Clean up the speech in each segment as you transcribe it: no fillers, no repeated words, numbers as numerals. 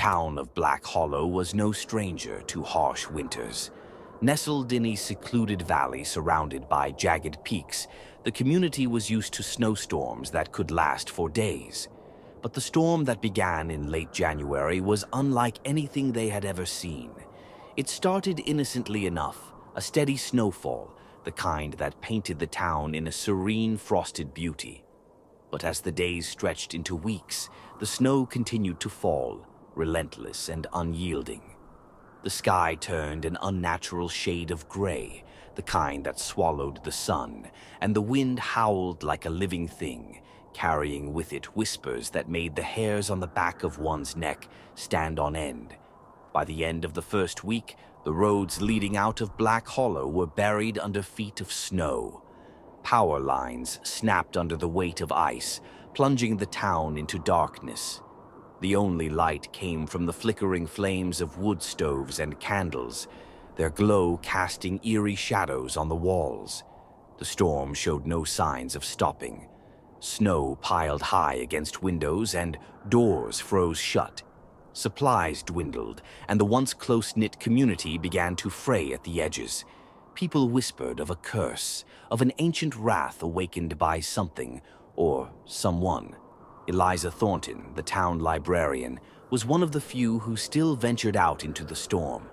town of Black Hollow was no stranger to harsh winters. Nestled in a secluded valley surrounded by jagged peaks, the community was used to snowstorms that could last for days. But the storm that began in late January was unlike anything they had ever seen. It started innocently enough, a steady snowfall, the kind that painted the town in a serene frosted beauty. But as the days stretched into weeks, the snow continued to fall, relentless and unyielding. The sky turned an unnatural shade of gray, the kind that swallowed the sun, and the wind howled like a living thing, carrying with it whispers that made the hairs on the back of one's neck stand on end. By the end of the first week, the roads leading out of Black Hollow were buried under feet of snow. Power lines snapped under the weight of ice, plunging the town into darkness. The only light came from the flickering flames of wood stoves and candles, their glow casting eerie shadows on the walls. The storm showed no signs of stopping. Snow piled high against windows and doors froze shut. Supplies dwindled, and the once close-knit community began to fray at the edges. People whispered of a curse, of an ancient wrath awakened by something or someone. Eliza Thornton, the town librarian, was one of the few who still ventured out into the storm.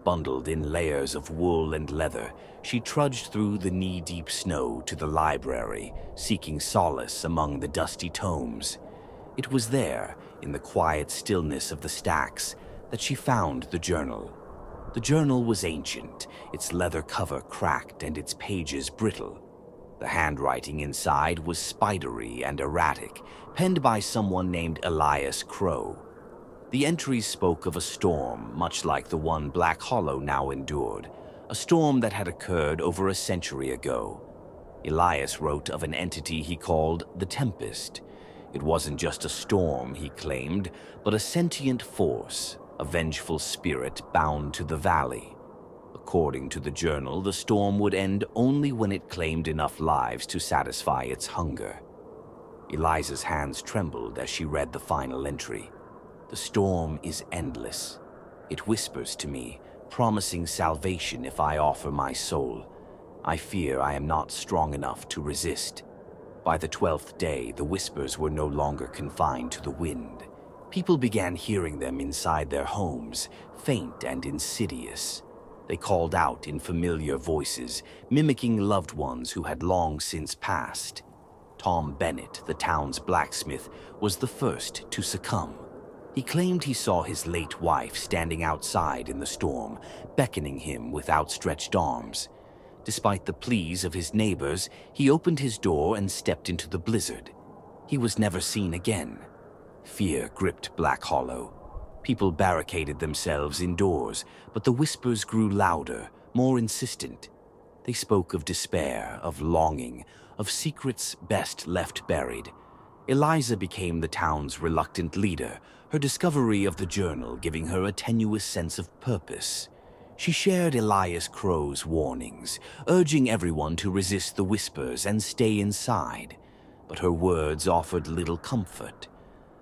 Bundled in layers of wool and leather, she trudged through the knee-deep snow to the library, seeking solace among the dusty tomes. It was there, in the quiet stillness of the stacks, that she found the journal. The journal was ancient, its leather cover cracked and its pages brittle. The handwriting inside was spidery and erratic, penned by someone named Elias Crow. The entries spoke of a storm, much like the one Black Hollow now endured, a storm that had occurred over a century ago. Elias wrote of an entity he called the Tempest. It wasn't just a storm, he claimed, but a sentient force, a vengeful spirit bound to the valley. According to the journal, the storm would end only when it claimed enough lives to satisfy its hunger. Eliza's hands trembled as she read the final entry. The storm is endless. It whispers to me, promising salvation if I offer my soul. I fear I am not strong enough to resist. By the 12th day, the whispers were no longer confined to the wind. People began hearing them inside their homes, faint and insidious. They called out in familiar voices, mimicking loved ones who had long since passed. Tom Bennett, the town's blacksmith, was the first to succumb. He claimed he saw his late wife standing outside in the storm, beckoning him with outstretched arms. Despite the pleas of his neighbors, he opened his door and stepped into the blizzard. He was never seen again. Fear gripped Black Hollow. People barricaded themselves indoors, but the whispers grew louder, more insistent. They spoke of despair, of longing, of secrets best left buried. Eliza became the town's reluctant leader, her discovery of the journal giving her a tenuous sense of purpose. She shared Elias Crow's warnings, urging everyone to resist the whispers and stay inside. But her words offered little comfort.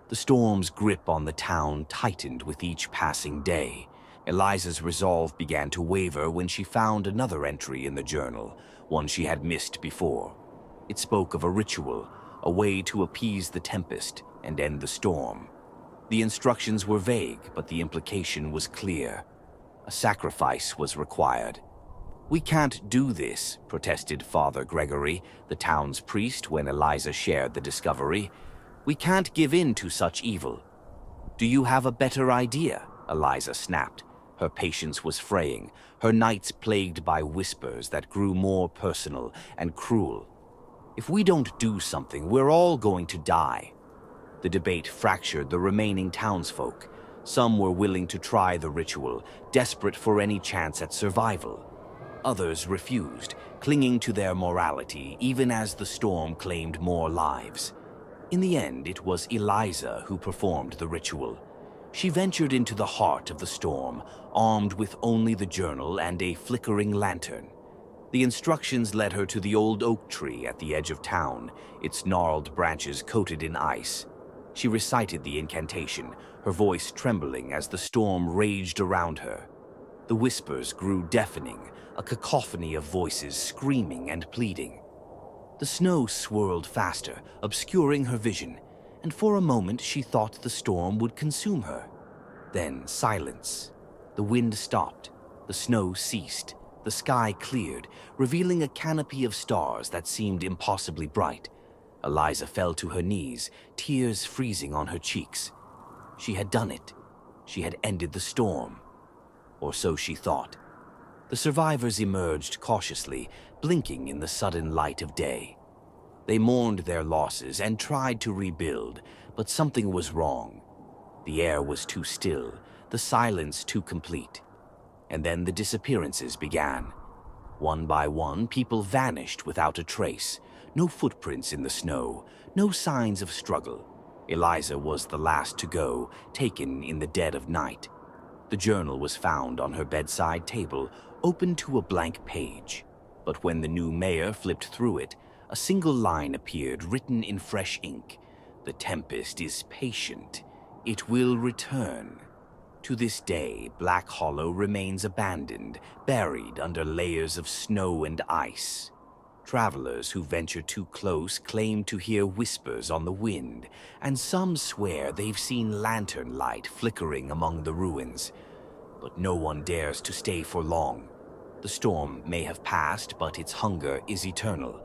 The storm's grip on the town tightened with each passing day. Eliza's resolve began to waver when she found another entry in the journal, one she had missed before. It spoke of a ritual, a way to appease the tempest and end the storm. The instructions were vague, but the implication was clear. A sacrifice was required. "We can't do this," protested Father Gregory, the town's priest, when Eliza shared the discovery. "We can't give in to such evil." "Do you have a better idea?" Eliza snapped. Her patience was fraying, her nights plagued by whispers that grew more personal and cruel. "If we don't do something, we're all going to die." The debate fractured the remaining townsfolk. Some were willing to try the ritual, desperate for any chance at survival. Others refused, clinging to their morality even as the storm claimed more lives. In the end, it was Eliza who performed the ritual. She ventured into the heart of the storm, armed with only the journal and a flickering lantern. The instructions led her to the old oak tree at the edge of town, its gnarled branches coated in ice. She recited the incantation, her voice trembling as the storm raged around her. The whispers grew deafening, a cacophony of voices screaming and pleading. The snow swirled faster, obscuring her vision, and for a moment she thought the storm would consume her. Then silence. The wind stopped, the snow ceased, the sky cleared, revealing a canopy of stars that seemed impossibly bright. Eliza fell to her knees, tears freezing on her cheeks. She had done it. She had ended the storm. Or so she thought. The survivors emerged cautiously, blinking in the sudden light of day. They mourned their losses and tried to rebuild, but something was wrong. The air was too still, the silence too complete. And then the disappearances began. One by one, people vanished without a trace. No footprints in the snow, no signs of struggle. Eliza was the last to go, taken in the dead of night. The journal was found on her bedside table, open to a blank page. But when the new mayor flipped through it, a single line appeared written in fresh ink. "The tempest is patient. It will return." To this day, Black Hollow remains abandoned, buried under layers of snow and ice. Travelers who venture too close claim to hear whispers on the wind, and some swear they've seen lantern light flickering among the ruins. But no one dares to stay for long. The storm may have passed, but its hunger is eternal.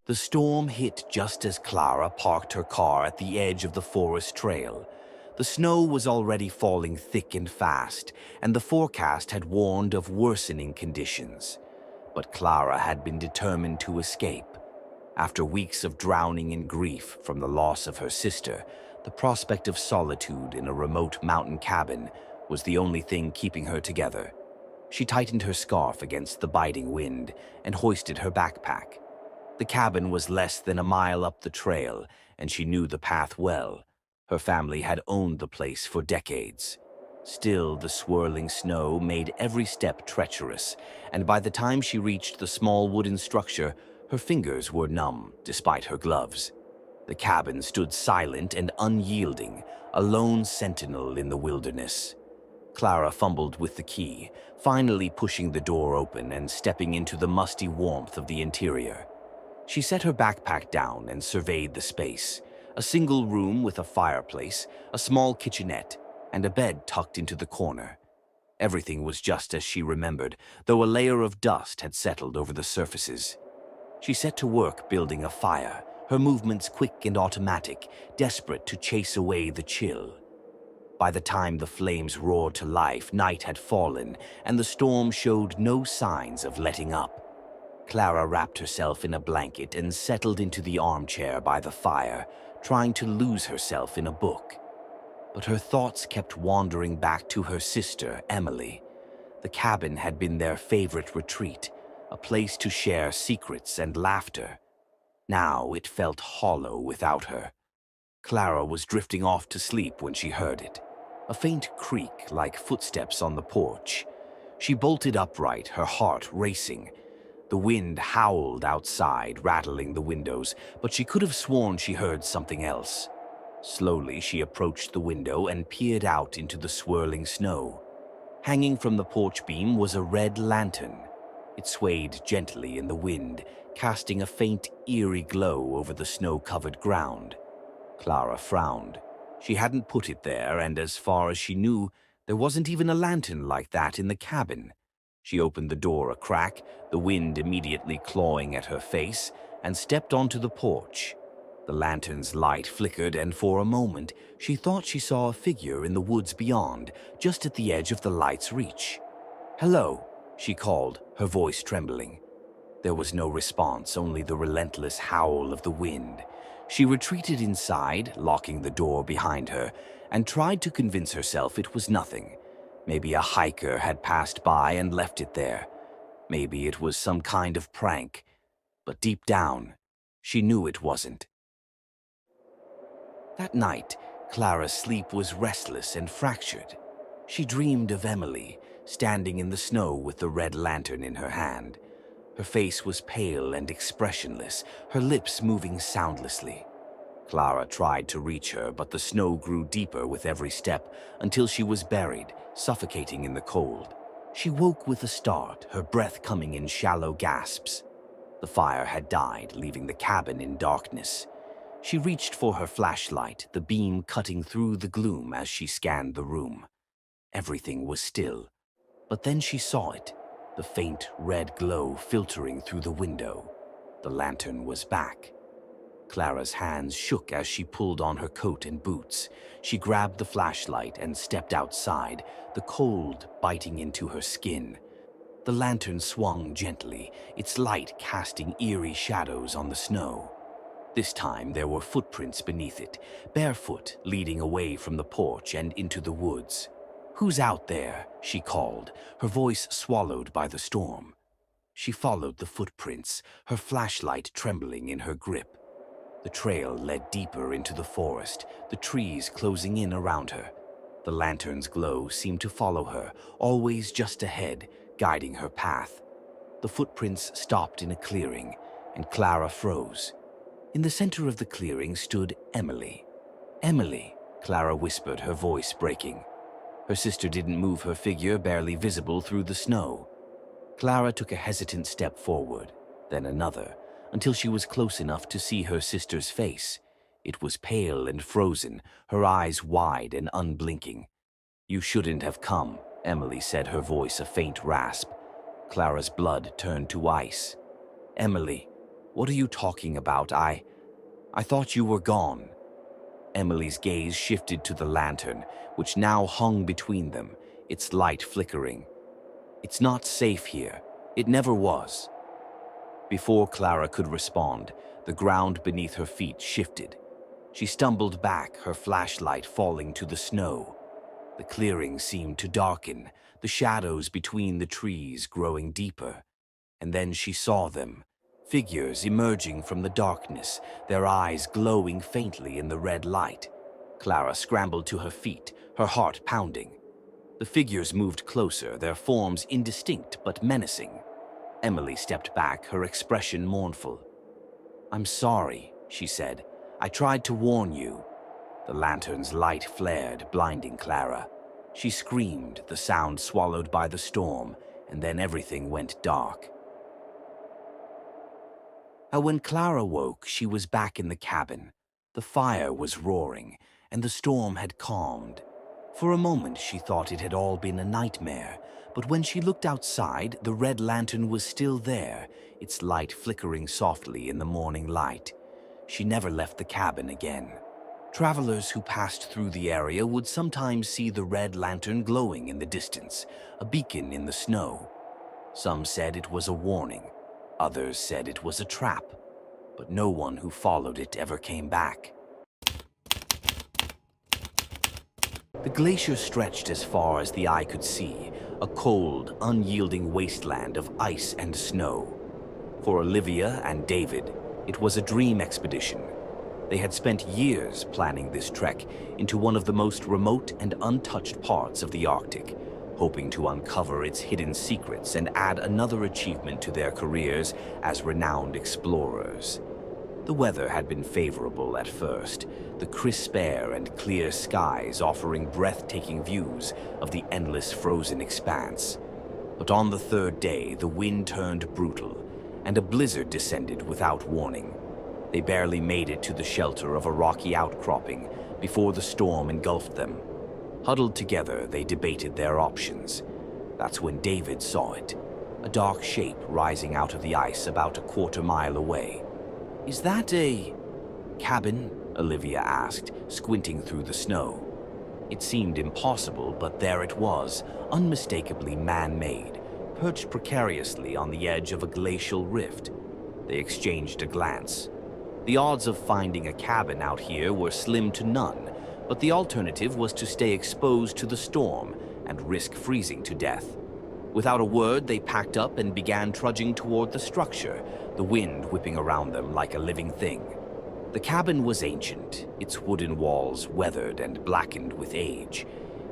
The storm hit just as Clara parked her car at the edge of the forest trail. The snow was already falling thick and fast, and the forecast had warned of worsening conditions. But Clara had been determined to escape. After weeks of drowning in grief from the loss of her sister, the prospect of solitude in a remote mountain cabin was the only thing keeping her together. She tightened her scarf against the biting wind and hoisted her backpack. The cabin was less than a mile up the trail, and she knew the path well. Her family had owned the place for decades. Still, the swirling snow made every step treacherous, and by the time she reached the small wooden structure, her fingers were numb despite her gloves. The cabin stood silent and unyielding, a lone sentinel in the wilderness. Clara fumbled with the key, finally pushing the door open and stepping into the musty warmth of the interior. She set her backpack down and surveyed the space. A single room with a fireplace, a small kitchenette, and a bed tucked into the corner. Everything was just as she remembered, though a layer of dust had settled over the surfaces. She set to work building a fire, her movements quick and automatic, desperate to chase away the chill. By the time the flames roared to life, night had fallen, and the storm showed no signs of letting up. Clara wrapped herself in a blanket and settled into the armchair by the fire, trying to lose herself in a book. But her thoughts kept wandering back to her sister, Emily. The cabin had been their favorite retreat, a place to share secrets and laughter. Now it felt hollow without her. Clara was drifting off to sleep when she heard it. A faint creak like footsteps on the porch. She bolted upright, her heart racing. The wind howled outside, rattling the windows, but she could have sworn she heard something else. Slowly, she approached the window and peered out into the swirling snow. Hanging from the porch beam was a red lantern. It swayed gently in the wind, casting a faint, eerie glow over the snow-covered ground. Clara frowned. She hadn't put it there, and as far as she knew, there wasn't even a lantern like that in the cabin. She opened the door a crack, the wind immediately clawing at her face, and stepped onto the porch. The lantern's light flickered, and for a moment, she thought she saw a figure in the woods beyond, just at the edge of the light's reach. "Hello," she called, her voice trembling. There was no response, only the relentless howl of the wind. She retreated inside, locking the door behind her, and tried to convince herself it was nothing. Maybe a hiker had passed by and left it there. Maybe it was some kind of prank. But deep down, she knew it wasn't. That night, Clara's sleep was restless and fractured. She dreamed of Emily, standing in the snow with the red lantern in her hand. Her face was pale and expressionless, her lips moving soundlessly. Clara tried to reach her, but the snow grew deeper with every step until she was buried, suffocating in the cold. She woke with a start, her breath coming in shallow gasps. The fire had died, leaving the cabin in darkness. She reached for her flashlight, the beam cutting through the gloom as she scanned the room. Everything was still, but then she saw it, the faint red glow filtering through the window. The lantern was back. Clara's hands shook as she pulled on her coat and boots. She grabbed the flashlight and stepped outside, the cold biting into her skin. The lantern swung gently, its light casting eerie shadows on the snow. This time there were footprints beneath it, barefoot, leading away from the porch and into the woods. "Who's out there?" she called, her voice swallowed by the storm. She followed the footprints, her flashlight trembling in her grip. The trail led deeper into the forest, the trees closing in around her. The lantern's glow seemed to follow her, always just ahead, guiding her path. The footprints stopped in a clearing, and Clara froze. In the center of the clearing stood Emily. "Emily," Clara whispered, her voice breaking. Her sister didn't move, her figure barely visible through the snow. Clara took a hesitant step forward, then another, until she was close enough to see her sister's face. It was pale and frozen, her eyes wide and unblinking. "You shouldn't have come," Emily said, her voice a faint rasp. Clara's blood turned to ice. "Emily, what are you talking about? I thought you were gone." Emily's gaze shifted to the lantern, which now hung between them, its light flickering. "It's not safe here. It never was." Before Clara could respond, the ground beneath her feet shifted. She stumbled back, her flashlight falling to the snow. The clearing seemed to darken, the shadows between the trees growing deeper. And then she saw them, figures emerging from the darkness, their eyes glowing faintly in the red light. Clara scrambled to her feet, her heart pounding. The figures moved closer, their forms indistinct but menacing. Emily stepped back, her expression mournful. "I'm sorry," she said. "I tried to warn you." The lantern's light flared, blinding Clara. She screamed, the sound swallowed by the storm, and then everything went dark. When Clara woke, she was back in the cabin. The fire was roaring, and the storm had calmed. For a moment, she thought it had all been a nightmare, but when she looked outside, the red lantern was still there, its light flickering softly in the morning light. She never left the cabin again. Travelers who passed through the area would sometimes see the red lantern glowing in the distance, a beacon in the snow. Some said it was a warning. Others said it was a trap, but no one who followed it ever came back. The glacier stretched as far as the eye could see, a cold, unyielding wasteland of ice and snow. For Olivia and David, it was a dream expedition. They had spent years planning this trek into one of the most remote and untouched parts of the Arctic, hoping to uncover its hidden secrets and add another achievement to their careers as renowned explorers. The weather had been favorable at first, the crisp air and clear skies offering breathtaking views of the endless frozen expanse. But on the third day, the wind turned brutal, and a blizzard descended without warning. They barely made it to the shelter of a rocky outcropping before the storm engulfed them. Huddled together, they debated their options. That's when David saw it, a dark shape rising out of the ice about a quarter-mile away. "Is that a cabin?" Olivia asked, squinting through the snow. It seemed impossible, but there it was, unmistakably man-made, perched precariously on the edge of a glacial rift. They exchanged a glance. The odds of finding a cabin out here were slim to none, but the alternative was to stay exposed to the storm and risk freezing to death. Without a word, they packed up and began trudging toward the structure, the wind whipping around them like a living thing. The cabin was ancient, its wooden walls weathered and blackened with age.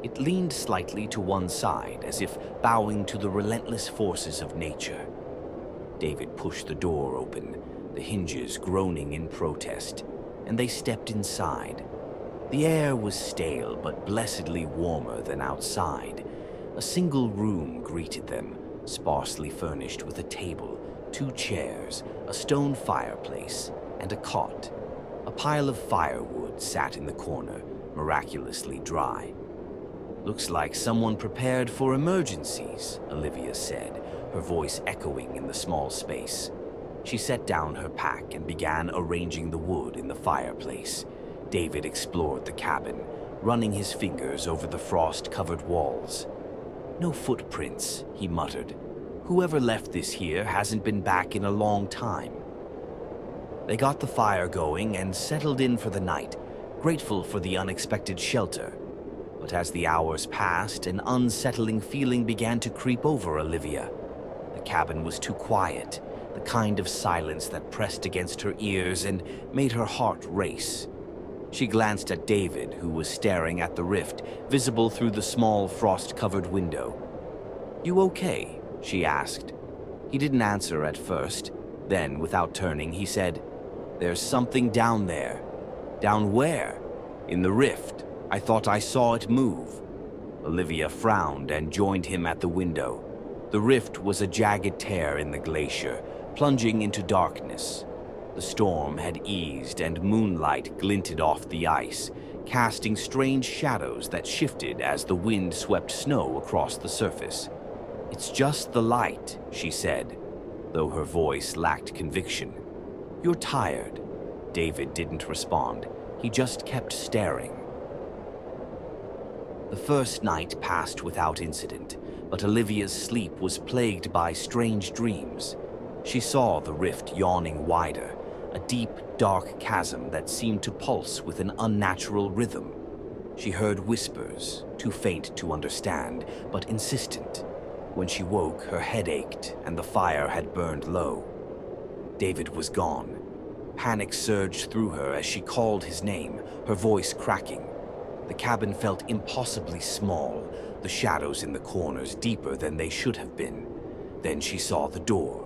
It leaned slightly to one side, as if bowing to the relentless forces of nature. David pushed the door open, the hinges groaning in protest, and they stepped inside. The air was stale but blessedly warmer than outside. A single room greeted them, sparsely furnished with a table, 2 chairs, a stone fireplace, and a cot. A pile of firewood sat in the corner, miraculously dry. "Looks like someone prepared for emergencies," Olivia said, her voice echoing in the small space. She set down her pack and began arranging the wood in the fireplace. David explored the cabin, running his fingers over the frost-covered walls. "No footprints," he muttered. "Whoever left this here hasn't been back in a long time." They got the fire going and settled in for the night, grateful for the unexpected shelter. But as the hours passed, an unsettling feeling began to creep over Olivia. The cabin was too quiet, the kind of silence that pressed against her ears and made her heart race. She glanced at David, who was staring at the rift, visible through the small frost-covered window. "You okay?" she asked. He didn't answer at first. Then, without turning, he said, "There's something down there." "Down where?" "In the rift. I thought I saw it move." Olivia frowned and joined him at the window. The rift was a jagged tear in the glacier, plunging into darkness. The storm had eased and moonlight glinted off the ice, casting strange shadows that shifted as the wind swept snow across the surface. "It's just the light," she said, though her voice lacked conviction. "You're tired." David didn't respond. He just kept staring. The first night passed without incident, but Olivia's sleep was plagued by strange dreams. She saw the rift yawning wider, a deep, dark chasm that seemed to pulse with an unnatural rhythm. She heard whispers, too faint to understand, but insistent. When she woke, her head ached, and the fire had burned low. David was gone. Panic surged through her as she called his name, her voice cracking. The cabin felt impossibly small, the shadows in the corners deeper than they should have been. Then she saw the door.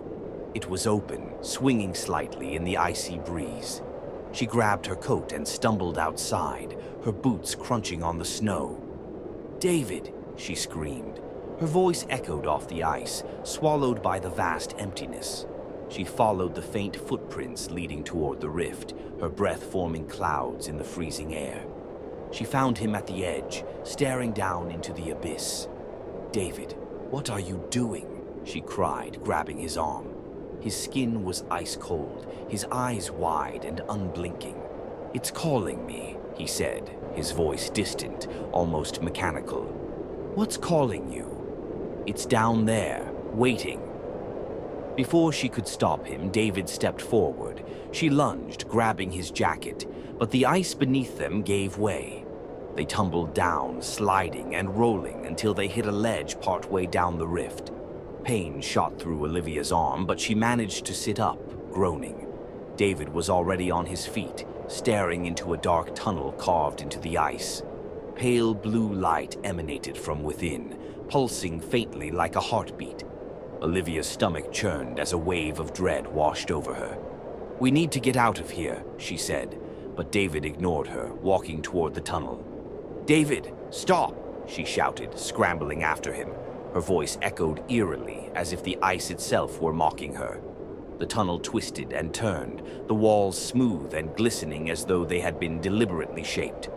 It was open, swinging slightly in the icy breeze. She grabbed her coat and stumbled outside, her boots crunching on the snow. "David!" she screamed. Her voice echoed off the ice, swallowed by the vast emptiness. She followed the faint footprints leading toward the rift, her breath forming clouds in the freezing air. She found him at the edge, staring down into the abyss. "David, what are you doing?" she cried, grabbing his arm. His skin was ice-cold, his eyes wide and unblinking. "It's calling me," he said, his voice distant, almost mechanical. "What's calling you?" "It's down there, waiting." Before she could stop him, David stepped forward. She lunged, grabbing his jacket, but the ice beneath them gave way. They tumbled down, sliding and rolling until they hit a ledge partway down the rift. Pain shot through Olivia's arm, but she managed to sit up, groaning. David was already on his feet, staring into a dark tunnel carved into the ice. Pale blue light emanated from within, pulsing faintly like a heartbeat. Olivia's stomach churned as a wave of dread washed over her. "We need to get out of here," she said, but David ignored her, walking toward the tunnel. "David, stop!" she shouted, scrambling after him. Her voice echoed eerily, as if the ice itself were mocking her. The tunnel twisted and turned, the walls smooth and glistening as though they had been deliberately shaped.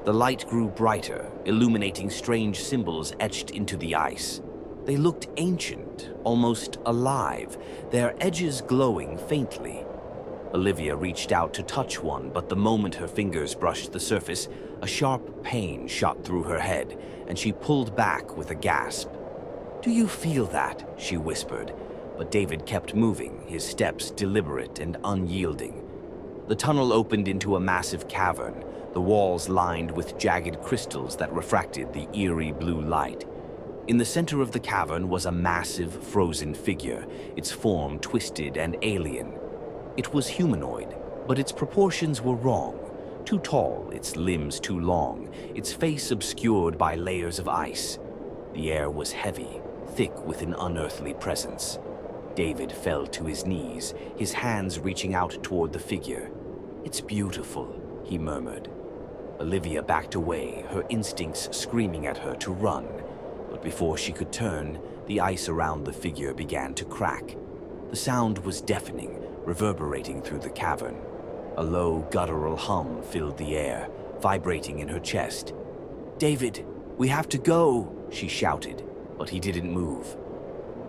The light grew brighter, illuminating strange symbols etched into the ice. They looked ancient, almost alive, their edges glowing faintly. Olivia reached out to touch one, but the moment her fingers brushed the surface, a sharp pain shot through her head, and she pulled back with a gasp. "Do you feel that?" she whispered, but David kept moving, his steps deliberate and unyielding. The tunnel opened into a massive cavern, the walls lined with jagged crystals that refracted the eerie blue light. In the center of the cavern was a massive, frozen figure, its form twisted and alien. It was humanoid, but its proportions were wrong. Too tall, its limbs too long, its face obscured by layers of ice. The air was heavy, thick with an unearthly presence. David fell to his knees, his hands reaching out toward the figure. "It's beautiful," he murmured. Olivia backed away, her instincts screaming at her to run. But before she could turn, the ice around the figure began to crack. The sound was deafening, reverberating through the cavern. A low, guttural hum filled the air, vibrating in her chest. "David, we have to go," she shouted, but he didn't move.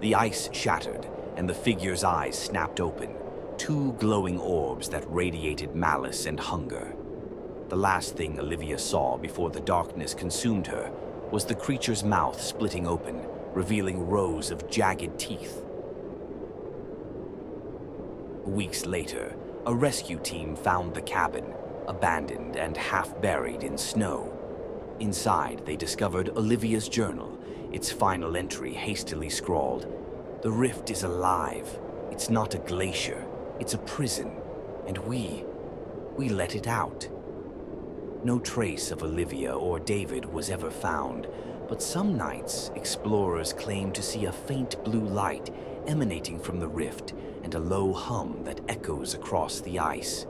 The ice shattered, and the figure's eyes snapped open, two glowing orbs that radiated malice and hunger. The last thing Olivia saw before the darkness consumed her was the creature's mouth splitting open, revealing rows of jagged teeth. Weeks later, a rescue team found the cabin, abandoned and half-buried in snow. Inside, they discovered Olivia's journal, its final entry hastily scrawled, "The rift is alive. It's not a glacier. It's a prison. And we let it out." No trace of Olivia or David was ever found, but some nights, explorers claim to see a faint blue light emanating from the rift and a low hum that echoes across the ice.